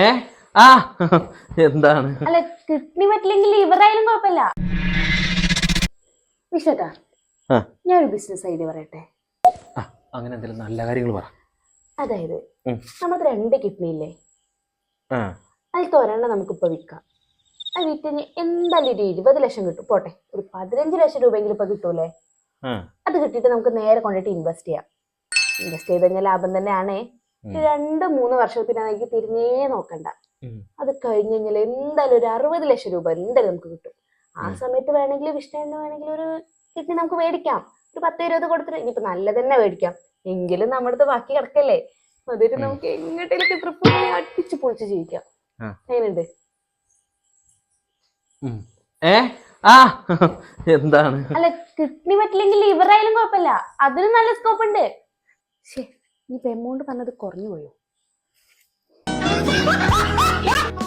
ഏ ആ എന്താണ്? അല്ല, കിഡ്നി പറ്റില്ലെങ്കിൽ ലിവറായാലും കുഴപ്പമില്ല. വിശ്വട്ടാ, ആ ഞാനൊരു ബിസിനസ് ഐഡിയ പറയട്ടെ. ആ, അങ്ങനെ എന്തെങ്കിലും നല്ല കാര്യങ്ങൾ പറ. അതായത് ഉം. നമുക്ക് 2 കിഡ്നി ഇല്ലേ, ആ അതിൽ ഒരെണ്ണം നമുക്കിപ്പോൾ വിൽക്കാം. അത് വിറ്റിന് എന്തായാലും ഒരു 20 ലക്ഷം കിട്ടും. പോട്ടെ, ഒരു 15 ലക്ഷം രൂപയെങ്കിലും ഇപ്പൊ കിട്ടൂലേ? ആ അത് കിട്ടിയിട്ട് നമുക്ക് നേരെ കൊണ്ടിട്ട് ഇൻവെസ്റ്റ് ചെയ്യാം. ഇൻവെസ്റ്റ് ചെയ്ത് കഴിഞ്ഞാൽ ലാഭം തന്നെയാണേ. 2-3 വർഷത്തിനാണെങ്കിൽ തിരിഞ്ഞേ നോക്കണ്ട. അത് കഴിഞ്ഞ് കഴിഞ്ഞാൽ എന്തായാലും ഒരു 60 ലക്ഷം രൂപ എന്തായാലും നമുക്ക് കിട്ടും. ആ സമയത്ത് വേണമെങ്കിൽ വിഷ്ണു വേണമെങ്കിൽ ഒരു കിഡ്നി നമുക്ക് മേടിക്കാം. ഒരു 10-20 കൊടുത്തിട്ട് ഇനിയിപ്പോ നല്ലത് തന്നെ മേടിക്കാം. എങ്കിലും നമ്മുടെ അടുത്ത് ബാക്കി കിടക്കല്ലേ, അതൊരു നമുക്ക് എങ്ങോട്ടേലൊക്കെ ട്രിപ്പ് പോയി അടിച്ചു പൊളിച്ച് ജീവിക്കാം. എങ്ങനെയുണ്ട്? ഏ ആ എന്താണ്? അല്ല, കിഡ്നി പറ്റില്ലെങ്കിൽ ലിവറായാലും കുഴപ്പമില്ല, അതിനും നല്ല സ്കോപ്പ് ഉണ്ട്. ശേ, ഇനിയിപ്പോ എമൗണ്ട് പറഞ്ഞത് കുറഞ്ഞു പോയോ?